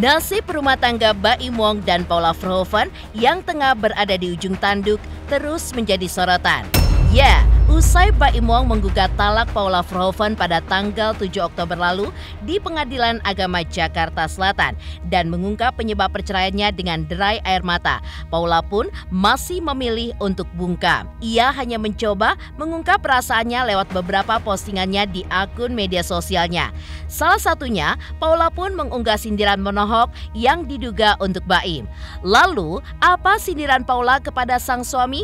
Nasib rumah tangga Baim Wong dan Paula Verhoeven yang tengah berada di ujung tanduk terus menjadi sorotan. Ya, usai Baim Wong menggugat talak Paula Verhoeven pada tanggal 7 Oktober lalu di Pengadilan Agama Jakarta Selatan dan mengungkap penyebab perceraiannya dengan derai air mata, Paula pun masih memilih untuk bungkam. Ia hanya mencoba mengungkap perasaannya lewat beberapa postingannya di akun media sosialnya. Salah satunya, Paula pun mengunggah sindiran menohok yang diduga untuk Baim. Lalu, apa sindiran Paula kepada sang suami?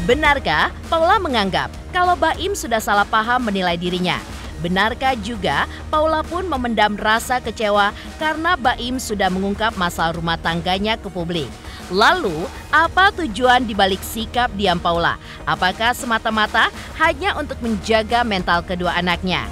Benarkah Paula menganggap kalau Baim sudah salah paham menilai dirinya? Benarkah juga Paula pun memendam rasa kecewa karena Baim sudah mengungkap masalah rumah tangganya ke publik? Lalu, apa tujuan dibalik sikap diam Paula? Apakah semata-mata hanya untuk menjaga mental kedua anaknya?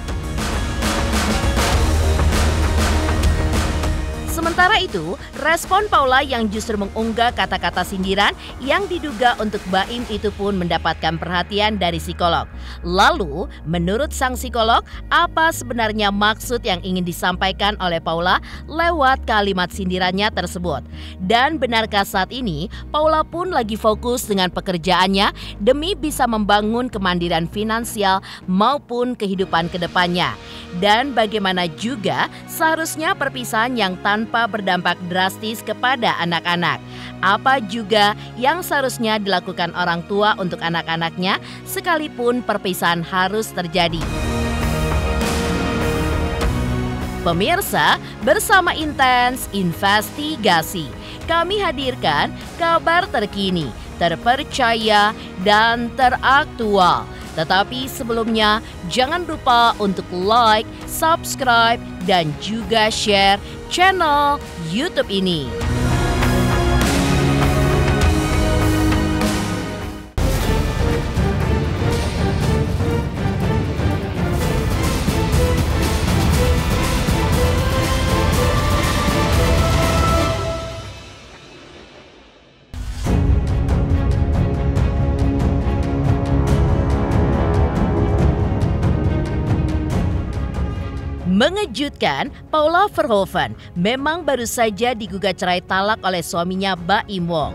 Sementara itu, respon Paula yang justru mengunggah kata-kata sindiran yang diduga untuk Baim itu pun mendapatkan perhatian dari psikolog. Lalu, menurut sang psikolog, apa sebenarnya maksud yang ingin disampaikan oleh Paula lewat kalimat sindirannya tersebut? Dan benarkah saat ini Paula pun lagi fokus dengan pekerjaannya demi bisa membangun kemandirian finansial maupun kehidupan kedepannya? Dan bagaimana juga seharusnya perpisahan yang tanpa berdampak drastis kepada anak-anak? Apa juga yang seharusnya dilakukan orang tua untuk anak-anaknya sekalipun perpisahan harus terjadi? Pemirsa, bersama Intens Investigasi, kami hadirkan kabar terkini, terpercaya, dan teraktual. Tetapi sebelumnya, jangan lupa untuk like, subscribe, dan juga share channel YouTube ini. Mengejutkan, Paula Verhoeven memang baru saja digugat cerai talak oleh suaminya Baim Wong.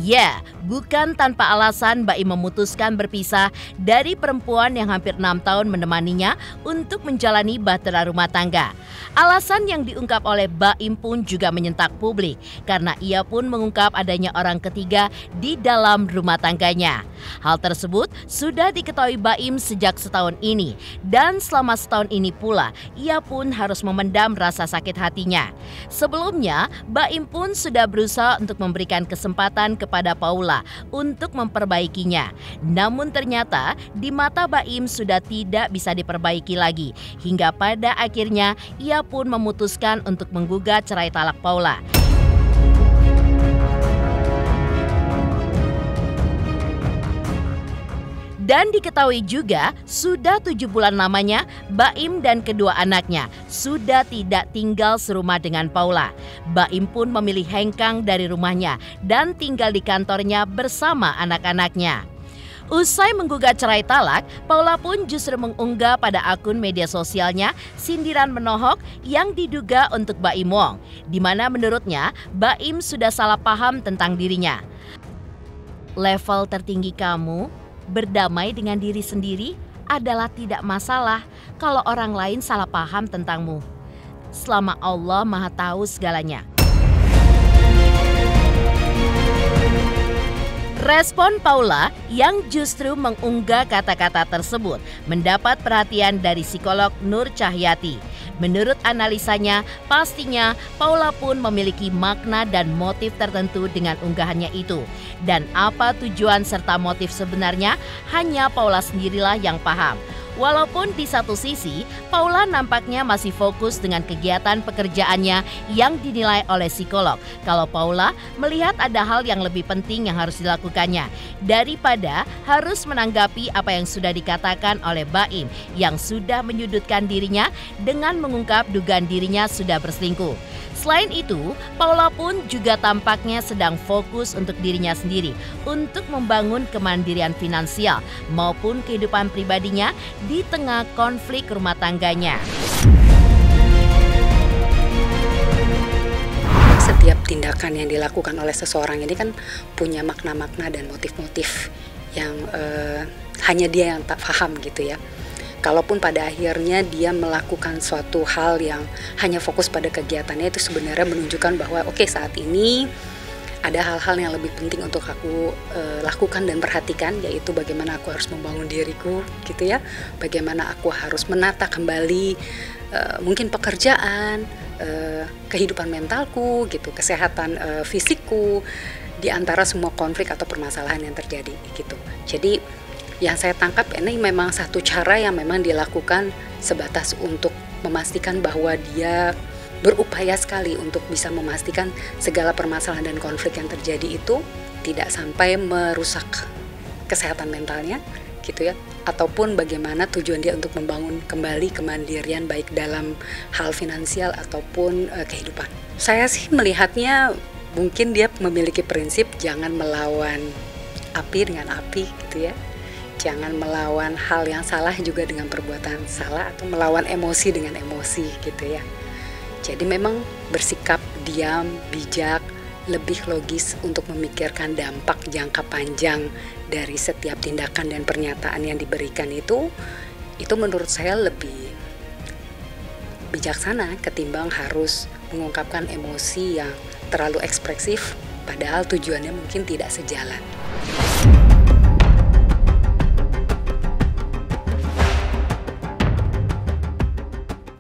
Ya, bukan tanpa alasan Baim memutuskan berpisah dari perempuan yang hampir 6 tahun menemaninya untuk menjalani bahtera rumah tangga. Alasan yang diungkap oleh Baim pun juga menyentak publik karena ia pun mengungkap adanya orang ketiga di dalam rumah tangganya. Hal tersebut sudah diketahui Baim sejak setahun ini dan selama setahun ini pula ia pun harus memendam rasa sakit hatinya. Sebelumnya, Baim pun sudah berusaha untuk memberikan kesempatan kepada Paula untuk memperbaikinya. Namun ternyata di mata Baim sudah tidak bisa diperbaiki lagi. Hingga pada akhirnya ia pun memutuskan untuk menggugat cerai talak Paula. Dan diketahui juga sudah 7 bulan lamanya Baim dan kedua anaknya sudah tidak tinggal serumah dengan Paula. Baim pun memilih hengkang dari rumahnya dan tinggal di kantornya bersama anak-anaknya. Usai menggugat cerai talak, Paula pun justru mengunggah pada akun media sosialnya sindiran menohok yang diduga untuk Baim Wong, di mana menurutnya Baim sudah salah paham tentang dirinya. Level tertinggi kamu berdamai dengan diri sendiri adalah tidak masalah kalau orang lain salah paham tentangmu. Selama Allah Maha Tahu segalanya. Respon Paula yang justru mengunggah kata-kata tersebut mendapat perhatian dari psikolog Nur Cahyati. Menurut analisanya, pastinya Paula pun memiliki makna dan motif tertentu dengan unggahannya itu. Dan apa tujuan serta motif sebenarnya hanya Paula sendirilah yang paham. Walaupun di satu sisi, Paula nampaknya masih fokus dengan kegiatan pekerjaannya yang dinilai oleh psikolog. Kalau Paula melihat ada hal yang lebih penting yang harus dilakukannya daripada harus menanggapi apa yang sudah dikatakan oleh Baim yang sudah menyudutkan dirinya dengan mengungkap dugaan dirinya sudah berselingkuh. Selain itu, Paula pun juga tampaknya sedang fokus untuk dirinya sendiri untuk membangun kemandirian finansial maupun kehidupan pribadinya di tengah konflik rumah tangganya. Setiap tindakan yang dilakukan oleh seseorang ini kan punya makna-makna dan motif-motif yang hanya dia yang tak paham gitu ya. Kalaupun pada akhirnya dia melakukan suatu hal yang hanya fokus pada kegiatannya, itu sebenarnya menunjukkan bahwa oke, saat ini ada hal-hal yang lebih penting untuk aku lakukan dan perhatikan, yaitu bagaimana aku harus membangun diriku gitu ya, bagaimana aku harus menata kembali mungkin pekerjaan, kehidupan mentalku gitu, kesehatan fisikku di antara semua konflik atau permasalahan yang terjadi gitu. Jadi yang saya tangkap ini memang satu cara yang memang dilakukan sebatas untuk memastikan bahwa dia berupaya sekali untuk bisa memastikan segala permasalahan dan konflik yang terjadi itu tidak sampai merusak kesehatan mentalnya gitu ya, ataupun bagaimana tujuan dia untuk membangun kembali kemandirian baik dalam hal finansial ataupun kehidupan. Saya sih melihatnya mungkin dia memiliki prinsip jangan melawan api dengan api gitu ya. Jangan melawan hal yang salah juga dengan perbuatan salah, atau melawan emosi dengan emosi gitu ya. Jadi memang bersikap diam, bijak, lebih logis untuk memikirkan dampak jangka panjang dari setiap tindakan dan pernyataan yang diberikan itu menurut saya lebih bijaksana ketimbang harus mengungkapkan emosi yang terlalu ekspresif padahal tujuannya mungkin tidak sejalan.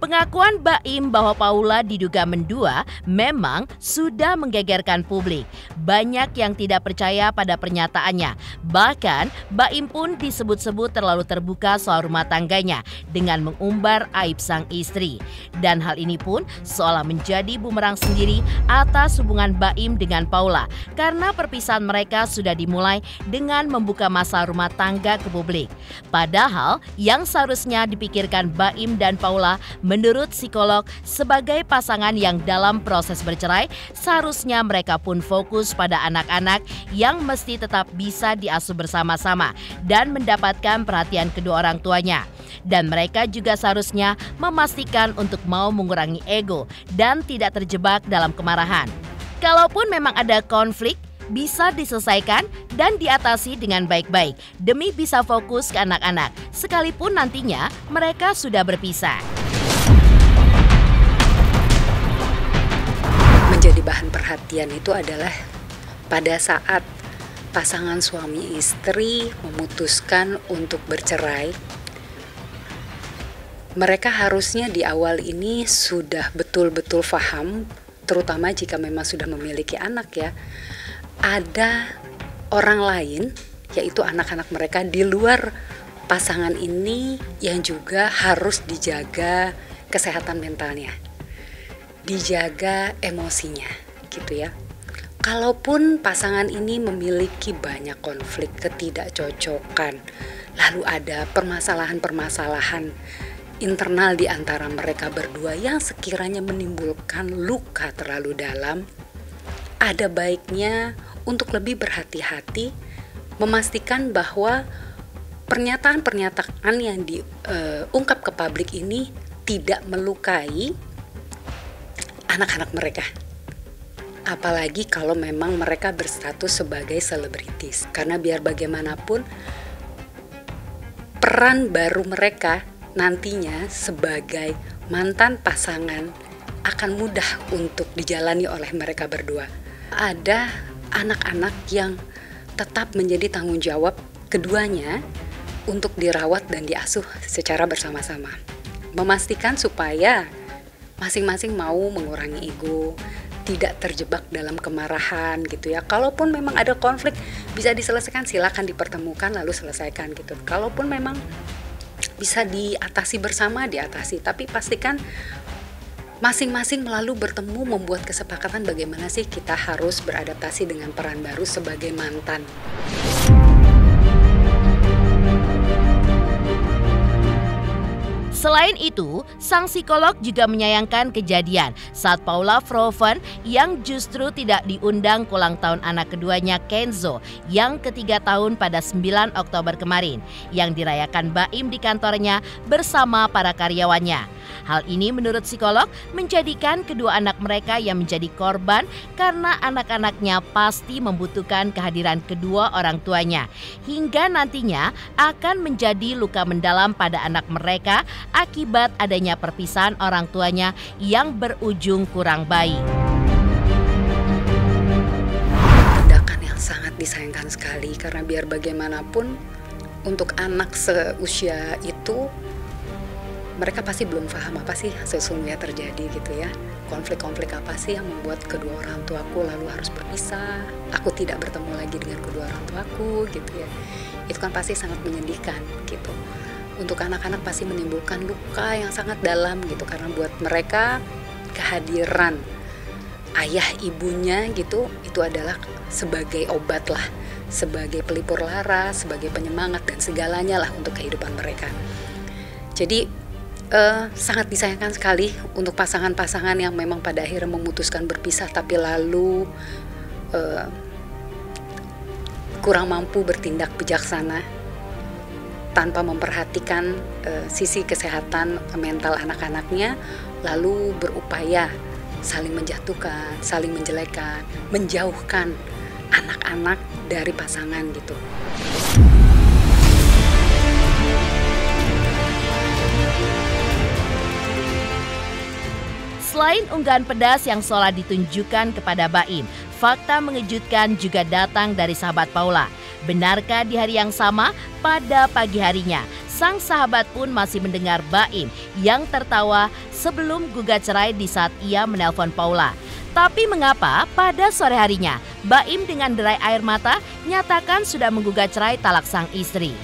Pengakuan Baim bahwa Paula diduga mendua memang sudah menggegerkan publik. Banyak yang tidak percaya pada pernyataannya. Bahkan Baim pun disebut-sebut terlalu terbuka soal rumah tangganya dengan mengumbar aib sang istri. Dan hal ini pun seolah menjadi bumerang sendiri atas hubungan Baim dengan Paula karena perpisahan mereka sudah dimulai dengan membuka masalah rumah tangga ke publik. Padahal yang seharusnya dipikirkan Baim dan Paula menurut psikolog, sebagai pasangan yang dalam proses bercerai, seharusnya mereka pun fokus pada anak-anak yang mesti tetap bisa diasuh bersama-sama dan mendapatkan perhatian kedua orang tuanya. Dan mereka juga seharusnya memastikan untuk mau mengurangi ego dan tidak terjebak dalam kemarahan. Kalaupun memang ada konflik, bisa diselesaikan dan diatasi dengan baik-baik demi bisa fokus ke anak-anak, sekalipun nantinya mereka sudah berpisah. Menjadi bahan perhatian itu adalah pada saat pasangan suami istri memutuskan untuk bercerai, mereka harusnya di awal ini sudah betul-betul paham, terutama jika memang sudah memiliki anak ya, ada orang lain yaitu anak-anak mereka di luar pasangan ini yang juga harus dijaga kesehatan mentalnya, dijaga emosinya gitu ya. Kalaupun pasangan ini memiliki banyak konflik, ketidakcocokan, lalu ada permasalahan-permasalahan internal di antara mereka berdua yang sekiranya menimbulkan luka terlalu dalam, ada baiknya untuk lebih berhati-hati memastikan bahwa pernyataan-pernyataan yang diungkap ke publik ini tidak melukai anak-anak mereka. Apalagi kalau memang mereka berstatus sebagai selebritis. Karena biar bagaimanapun peran baru mereka nantinya sebagai mantan pasangan akan mudah untuk dijalani oleh mereka berdua. Ada anak-anak yang tetap menjadi tanggung jawab keduanya untuk dirawat dan diasuh secara bersama-sama. Memastikan supaya masing-masing mau mengurangi ego, tidak terjebak dalam kemarahan gitu ya. Kalaupun memang ada konflik bisa diselesaikan, silakan dipertemukan lalu selesaikan gitu. Kalaupun memang bisa diatasi bersama, diatasi. Tapi pastikan masing-masing melalui bertemu membuat kesepakatan bagaimana sih kita harus beradaptasi dengan peran baru sebagai mantan. Selain itu, sang psikolog juga menyayangkan kejadian saat Paula Verhoeven yang justru tidak diundang ke ulang tahun anak keduanya Kenzo yang ketiga tahun pada 9 Oktober kemarin yang dirayakan Baim di kantornya bersama para karyawannya. Hal ini menurut psikolog menjadikan kedua anak mereka yang menjadi korban karena anak-anaknya pasti membutuhkan kehadiran kedua orang tuanya hingga nantinya akan menjadi luka mendalam pada anak mereka akibat adanya perpisahan orang tuanya yang berujung kurang baik. Tindakan yang sangat disayangkan sekali karena biar bagaimanapun untuk anak seusia itu mereka pasti belum paham apa sih sesungguhnya terjadi gitu ya. Konflik-konflik apa sih yang membuat kedua orang tuaku lalu harus berpisah. Aku tidak bertemu lagi dengan kedua orang tuaku gitu ya. Itu kan pasti sangat menyedihkan gitu. Untuk anak-anak pasti menimbulkan luka yang sangat dalam gitu. Karena buat mereka kehadiran ayah ibunya gitu itu adalah sebagai obat lah. Sebagai pelipur lara, sebagai penyemangat dan segalanya lah untuk kehidupan mereka. Jadi sangat disayangkan sekali untuk pasangan-pasangan yang memang pada akhirnya memutuskan berpisah tapi lalu kurang mampu bertindak bijaksana tanpa memperhatikan sisi kesehatan mental anak-anaknya, lalu berupaya saling menjatuhkan, saling menjelekkan, menjauhkan anak-anak dari pasangan gitu. Selain unggahan pedas yang seolah ditunjukkan kepada Baim, fakta mengejutkan juga datang dari sahabat Paula. Benarkah di hari yang sama, pada pagi harinya, sang sahabat pun masih mendengar Baim yang tertawa sebelum gugat cerai di saat ia menelpon Paula. Tapi mengapa pada sore harinya, Baim dengan derai air mata nyatakan sudah menggugat cerai talak sang istri?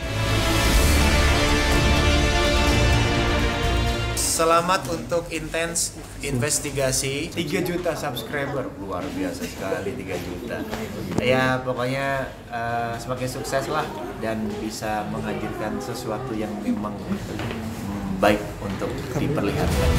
Selamat untuk intens investigasi 3 juta subscriber, luar biasa sekali 3 juta. ya pokoknya semakin sukses lah dan bisa menghadirkan sesuatu yang memang baik untuk diperlihatkan.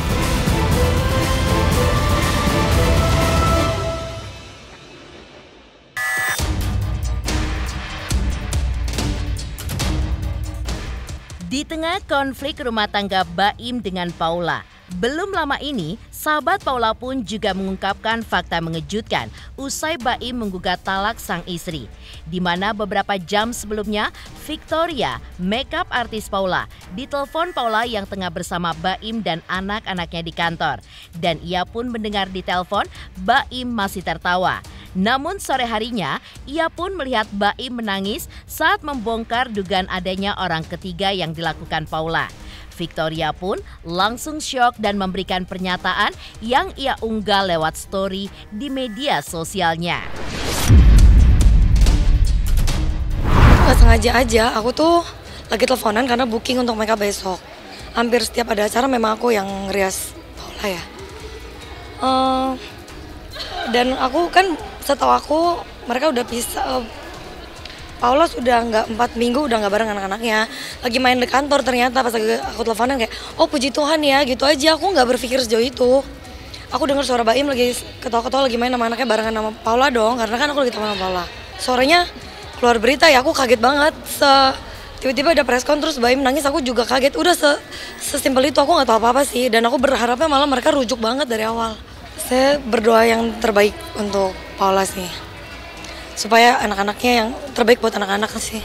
Di tengah konflik rumah tangga Baim dengan Paula, belum lama ini sahabat Paula pun juga mengungkapkan fakta mengejutkan usai Baim menggugat talak sang istri. Di mana beberapa jam sebelumnya, Victoria, makeup artis Paula, ditelepon Paula yang tengah bersama Baim dan anak-anaknya di kantor. Dan ia pun mendengar di telepon Baim masih tertawa. Namun sore harinya, ia pun melihat Baim menangis saat membongkar dugaan adanya orang ketiga yang dilakukan Paula. Victoria pun langsung syok dan memberikan pernyataan yang ia unggah lewat story di media sosialnya. Nggak sengaja aja, aku tuh lagi teleponan karena booking untuk makeup besok. Hampir setiap ada acara memang aku yang ngerias Paula ya. Dan aku kan setahu aku mereka udah pisah. Paula sudah nggak 4 minggu udah nggak bareng anak-anaknya. Lagi main di kantor ternyata pas aku teleponan kayak, oh puji Tuhan ya gitu aja. Aku nggak berpikir sejauh itu. Aku dengar suara Baim lagi ketawa-ketawa lagi main sama anaknya barengan sama Paula dong. Karena kan aku lagi teman sama Paula. Suaranya keluar berita ya, aku kaget banget. Tiba-tiba ada preskon terus Baim nangis, aku juga kaget. Udah sesimpel itu, aku nggak tahu apa-apa sih. Dan aku berharapnya malah mereka rujuk banget dari awal. Saya berdoa yang terbaik untuk Paula sih, supaya anak-anaknya yang terbaik buat anak-anak sih.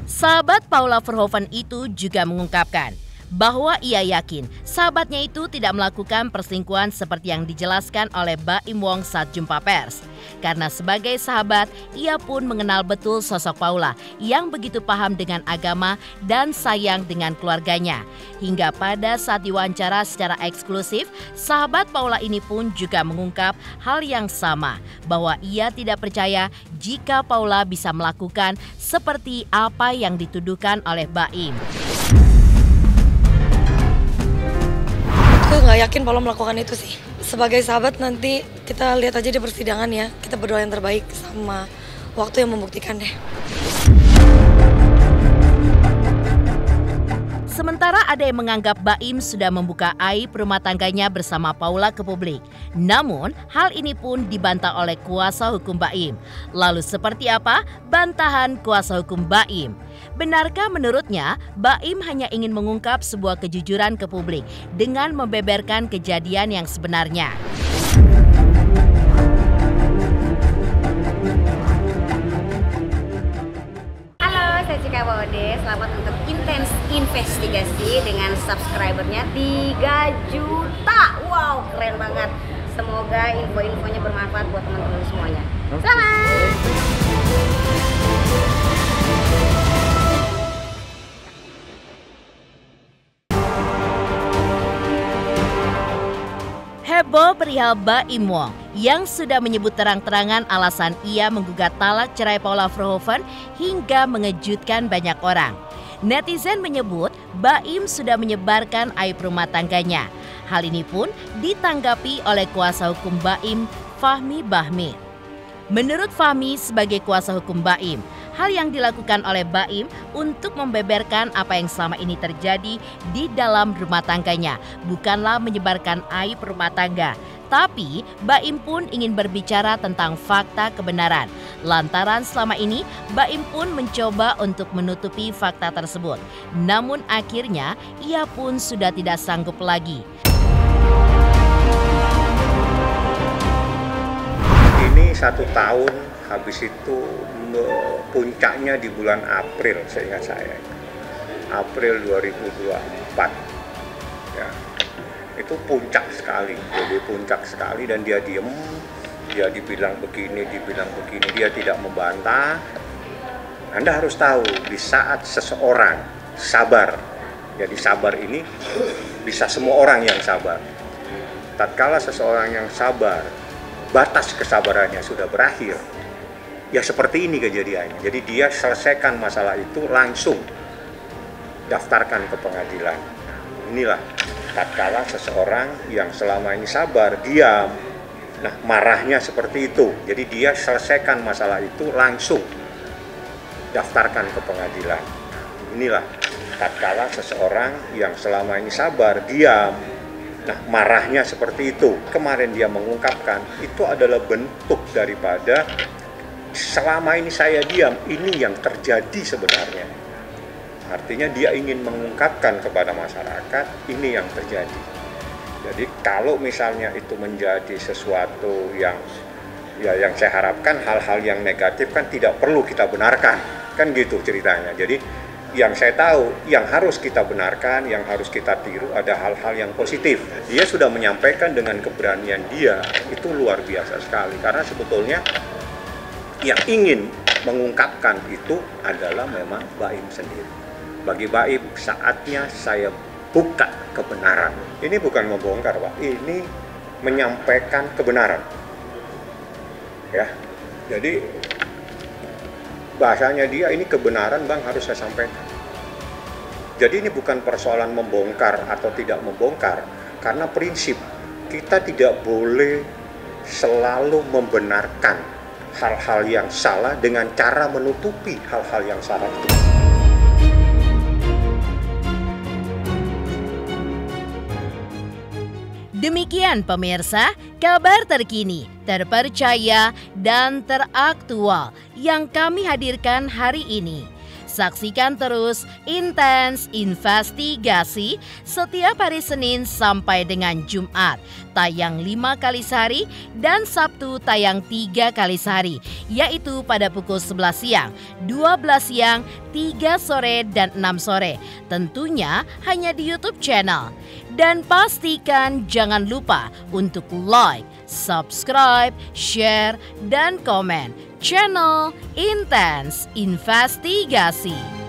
Sahabat Paula Verhoeven itu juga mengungkapkan bahwa ia yakin sahabatnya itu tidak melakukan perselingkuhan seperti yang dijelaskan oleh Baim Wong saat jumpa pers. Karena sebagai sahabat, ia pun mengenal betul sosok Paula yang begitu paham dengan agama dan sayang dengan keluarganya. Hingga pada saat diwawancara secara eksklusif, sahabat Paula ini pun juga mengungkap hal yang sama, bahwa ia tidak percaya jika Paula bisa melakukan seperti apa yang dituduhkan oleh Baim. Aku nggak yakin Paula melakukan itu sih. Sebagai sahabat nanti kita lihat aja di persidangan ya. Kita berdoa yang terbaik sama waktu yang membuktikan deh. Sementara ada yang menganggap Baim sudah membuka aib rumah tangganya bersama Paula ke publik. Namun, hal ini pun dibantah oleh kuasa hukum Baim. Lalu seperti apa bantahan kuasa hukum Baim? Benarkah menurutnya Baim hanya ingin mengungkap sebuah kejujuran ke publik dengan membeberkan kejadian yang sebenarnya? Saya Cika Bode, selamat untuk Intens Investigasi dengan subscribernya 3 juta. Wow, keren banget. Semoga info-infonya bermanfaat buat teman-teman semuanya. Selamat! Heboh perihal Baim Wong yang sudah menyebut terang-terangan alasan ia menggugat talak cerai Paula Verhoeven hingga mengejutkan banyak orang. Netizen menyebut Baim sudah menyebarkan aib rumah tangganya. Hal ini pun ditanggapi oleh kuasa hukum Baim, Fahmi Bahmid. Menurut Fahmi sebagai kuasa hukum Baim, hal yang dilakukan oleh Baim untuk membeberkan apa yang selama ini terjadi di dalam rumah tangganya bukanlah menyebarkan aib rumah tangga. Tapi Baim pun ingin berbicara tentang fakta kebenaran. Lantaran selama ini Baim pun mencoba untuk menutupi fakta tersebut. Namun akhirnya ia pun sudah tidak sanggup lagi. Ini 1 tahun, habis itu puncaknya di bulan April, seingat saya. April 2024. Ya. Itu puncak sekali, jadi puncak sekali dan dia diem, dia dibilang begini, dia tidak membantah. Anda harus tahu, di saat seseorang sabar, jadi sabar ini bisa semua orang yang sabar. Tatkala seseorang yang sabar, batas kesabarannya sudah berakhir, ya seperti ini kejadiannya. Jadi dia selesaikan masalah itu langsung daftarkan ke pengadilan. Inilah tatkala seseorang yang selama ini sabar, diam, nah marahnya seperti itu. Jadi dia selesaikan masalah itu langsung daftarkan ke pengadilan. Inilah tatkala seseorang yang selama ini sabar, diam, nah marahnya seperti itu. Kemarin dia mengungkapkan, itu adalah bentuk daripada selama ini saya diam, ini yang terjadi sebenarnya. Artinya dia ingin mengungkapkan kepada masyarakat, ini yang terjadi. Jadi kalau misalnya itu menjadi sesuatu yang saya harapkan, hal-hal yang negatif kan tidak perlu kita benarkan, kan gitu ceritanya. Jadi yang saya tahu, yang harus kita benarkan, yang harus kita tiru ada hal-hal yang positif. Dia sudah menyampaikan dengan keberanian dia, itu luar biasa sekali. Karena sebetulnya yang ingin mengungkapkan itu adalah memang Baim sendiri. Bagi Baim, saatnya saya buka kebenaran. Ini bukan membongkar, Pak. Ini menyampaikan kebenaran. Ya. Jadi bahasanya dia, ini kebenaran Bang harus saya sampaikan. Jadi ini bukan persoalan membongkar atau tidak membongkar, karena prinsip kita tidak boleh selalu membenarkan hal-hal yang salah dengan cara menutupi hal-hal yang salah itu. Demikian pemirsa, kabar terkini, terpercaya, dan teraktual yang kami hadirkan hari ini. Saksikan terus Intens Investigasi setiap hari Senin sampai dengan Jumat. Tayang 5 kali sehari dan Sabtu tayang 3 kali sehari, yaitu pada pukul 11 siang, 12 siang, 3 sore, dan 6 sore. Tentunya hanya di YouTube channel. Dan pastikan jangan lupa untuk like, subscribe, share, dan komen channel Intens Investigasi.